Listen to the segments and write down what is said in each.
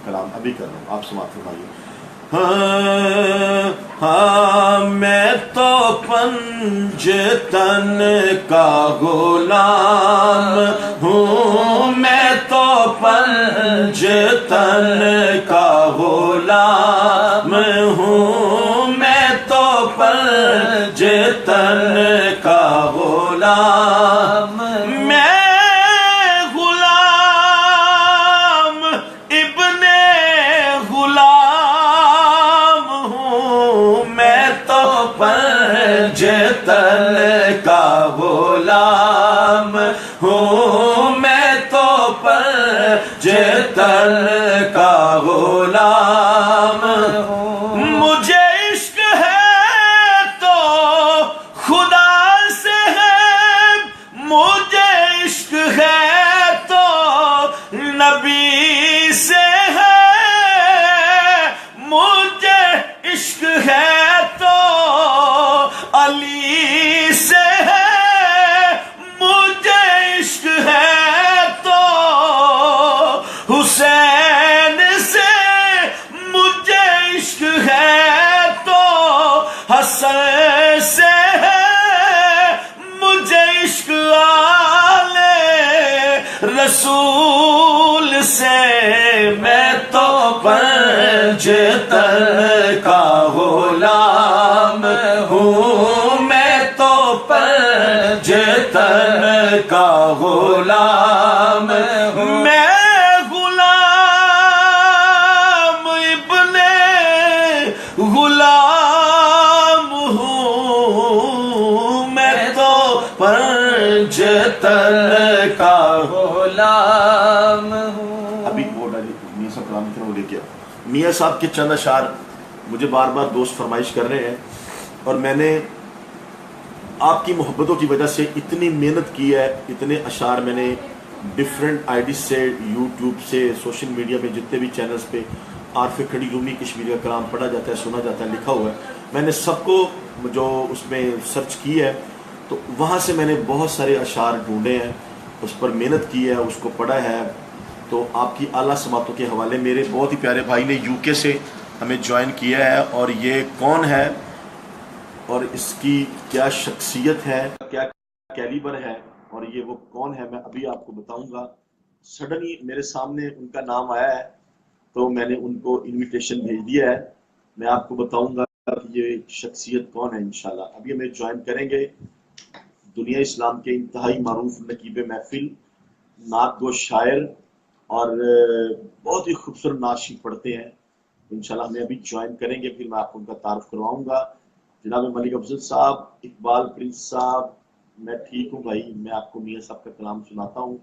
कलाम अभी कर रहा हूँ, आप समाअत फरमाइए। हाँ मैं तो पंजतन का गुलाम हूँ, मैं तो पंजतन का गुलाम हूँ, मैं तो पंजतन का गुलाम, मैं गुलाम इब्ने गुलाम हूँ, मैं तो पंजतन का गुलाम हूँ, मैं तो पंजतन का गुलाम हूँ। मुझे इश्क है तो खुदा से है, मुझे इश्क है तो नबी से है, मुझे इश्क है तो अली से है, मुझे इश्क है तो हुसैन से, मुझे इश्क है तो हसन से है, मुझे इश्क आले रसूल से, मैं तो पंजतन का गुलाम हूँ, मैं तो पंजतन का गुलाम हूँ, मैं गुलाम इब्ने गुलाम हूँ, मैं तो पंजतन का गुलाम हूँ। अभी वो डाली मियाँ साहब कलाम की तरफ लेके मियाँ साहब के चंद अशार मुझे बार बार दोस्त फरमाइश कर रहे हैं, और मैंने आपकी मोहब्बतों की वजह से इतनी मेहनत की है, इतने अशार मैंने डिफरेंट आईडी से, यूट्यूब से, सोशल मीडिया में जितने भी चैनल्स पे आरफ खड़ी रूमी कश्मीरी का कलाम पढ़ा जाता है, सुना जाता है, लिखा हुआ है, मैंने सबको जो उसमें सर्च की है तो वहाँ से मैंने बहुत सारे अशार ढूंढे हैं, उस पर मेहनत की है, उसको पढ़ा है। तो आपकी आला समातों के हवाले मेरे बहुत ही प्यारे भाई ने यूके से हमें ज्वाइन किया है, और ये कौन है और इसकी क्या शख्सियत है, क्या कैलिबर है, और ये वो कौन है मैं अभी आपको बताऊंगा। सडनली मेरे सामने उनका नाम आया है तो मैंने उनको इनविटेशन भेज दिया है, मैं आपको बताऊंगा कि ये शख्सियत कौन है इंशाल्लाह। अभी हमें ज्वाइन करेंगे दुनिया इस्लाम के इंतहाई मारूफ नकीब महफिल, नात गो शायर और बहुत ही खूबसूरत नाशी पढ़ते हैं, इंशाल्लाह हमें अभी ज्वाइन करेंगे, फिर मैं आपको उनका तारुफ करवाऊंगा। जनाब मलिक अफजल साहब, इकबाल प्रिंस साहब, मैं ठीक हूँ भाई, मैं आपको मियाँ साहब का कलाम सुनाता हूँ,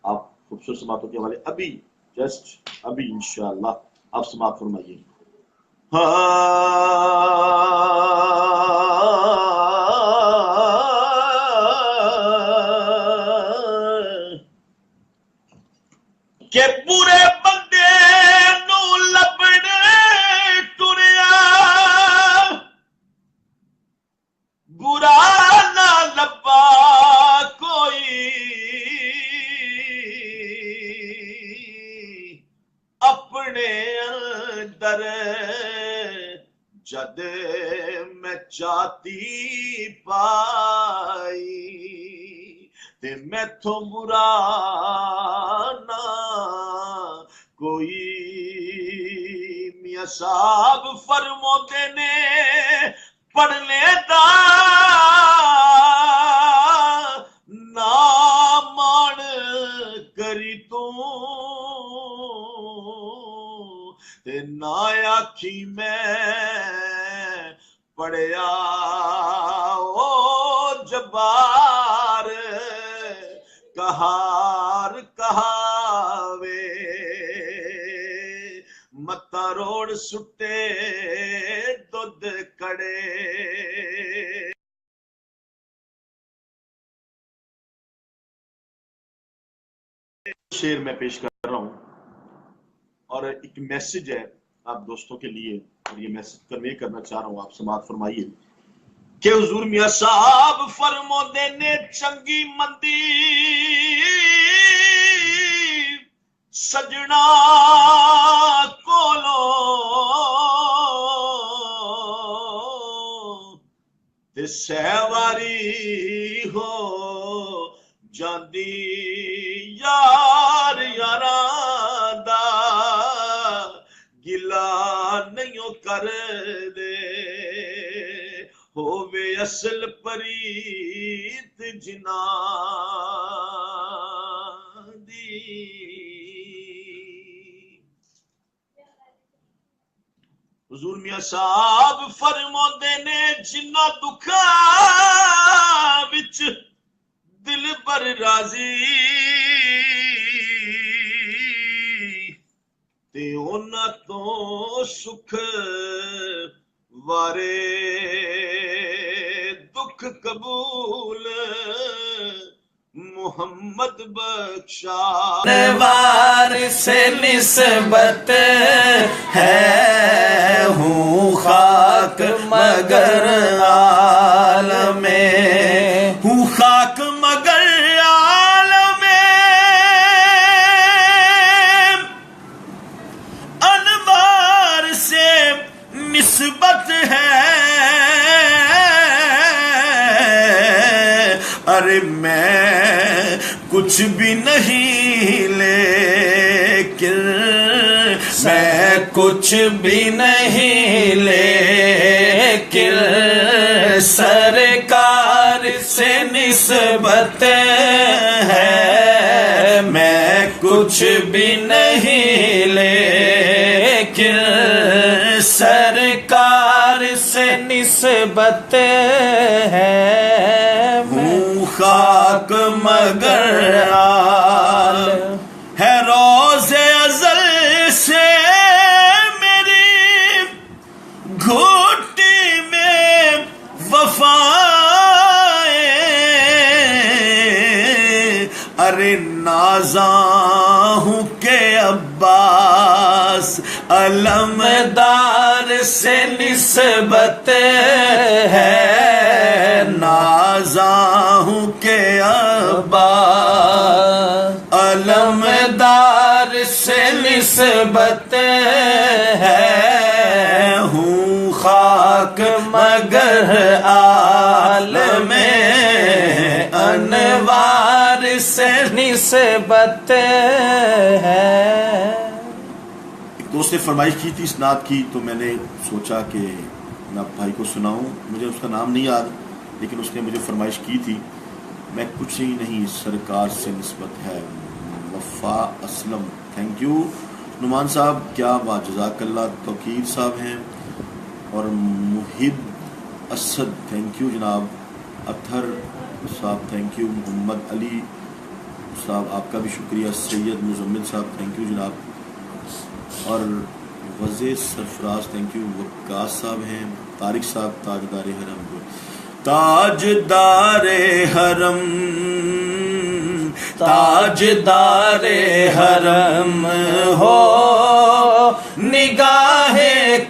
आप खूबसूरत समातों के हवाले अभी जस्ट अभी इंशाल्लाह आप समात फरमाइए। के पूरे बंदे नू लभने तुरिया, बुरा ना लब्बा कोई, अपने अंदर जद मैं चाहती पाई, ते मैथों बुरा ना कोई। मियाँ साहब फरमाते ने पढ़ने दा ना मान करी तू, ते ना आखी मैं पढ़िया ओ जबार, कहार कहावे मत्ता रोड सुट्टे दुध कड़े। शेर मैं पेश कर रहा हूं और एक मैसेज है आप दोस्तों के लिए, और ये मैसेज कन्वे करना चाह रहा हूं, आप समात फरमाइए कि हुजूर मियाँ साहब फरमाते ने चंगी मंदी सजना سہواری ہو جاندی یار یاراں دا گلا نہیں کر دے ہووے اصل پریت جناں دی حضور میاں صاحب فرماندے نے جنہ دکھاں وچ دل پر راضی تے انہاں تو سکھ وارے دکھ قبول محمد بخشا وار سے نسبت ہے ہوں خاک مگر عالم ہوں خاک مگر عالم انوار سے نسبت ہے ارے میں کچھ بھی نہیں لیکن میں کچھ بھی نہیں لیکن سرکار سے نسبت ہے میں کچھ بھی نہیں لیکن سرکار سے نسبت ہے ہوں خاک مگر عالم ہے روز ازل سے میری گھوٹی میں وفائیں ارے نازاں ہوں کہ عباس علمدار سے نسبت ہے نازاں ہوں کہ عباس علمدار سے نسبت ہے ہوں خاک مگر عالم انوار سے نسبت ہے دوست نے فرمائش کی تھی اس نعت کی تو میں نے سوچا کہ میں آپ بھائی کو سناؤں مجھے اس کا نام نہیں یاد لیکن اس نے مجھے فرمائش کی تھی میں کچھ ہی نہیں سرکار سے نسبت ہے وفا اسلم تھینک یو نعمان صاحب کیا بات جزاک اللہ توقیر صاحب ہیں اور محب اسد تھینک یو جناب اطہر صاحب تھینک یو محمد علی صاحب آپ کا بھی شکریہ سید مزمل صاحب تھینک یو جناب اور وزیر سرفراز تھینک یو وقاص صاحب ہیں طارق صاحب تاجدار حرم تاجدار حرم تاجدار حرم ہو نگاہ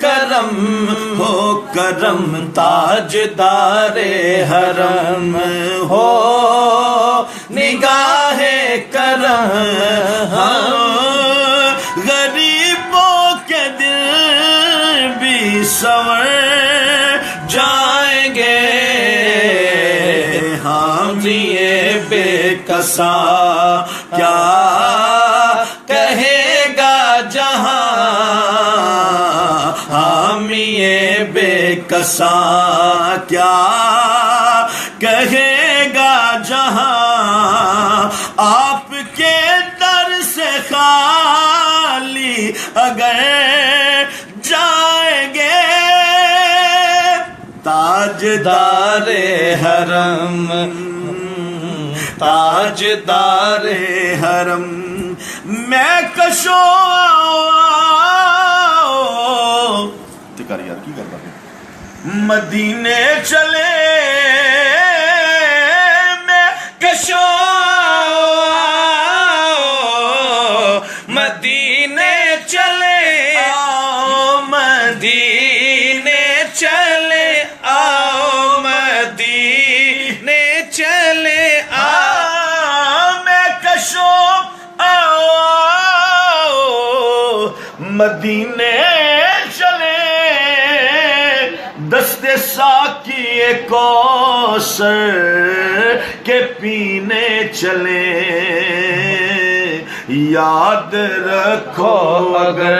کرم ہو کرم تاجدار حرم ہو نگاہ کرم غریبوں کے دل بھی سنور جائیں گے حامیے بے کسا کیا کہے گا جہاں حامیے بے کسا کیا کہے گا جہاں آپ کے در سے خالی اگر جائیں گے تاجدار حرم تاجدار حرم میں کشو یار کی کرتا مدینے چلے میں کشو مدینے چلے آؤ مدینے چلے آؤ مدینے چلے آؤ میں کشو آؤ مدینے چلے دست میرے ساقی کوثر کے پینے چلے یاد رکھو اگر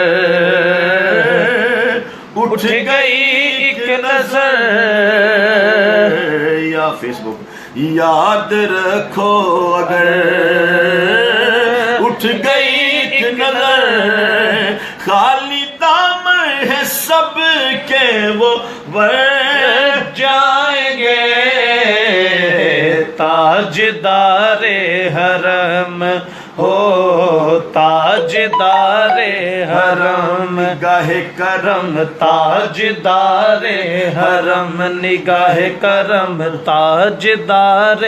اٹھ گئی ایک نظر یا فیس بک یاد رکھو اگر اٹھ گئی ایک نظر خالی دامن ہے سب کے وہ بڑھ جائیں گے تاجدار حرم ہو تاجدار حرم نگاہ کرم تاجدار حرم نگاہ کرم تاجدار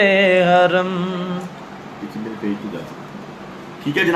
حرم ٹھیک ہے جناب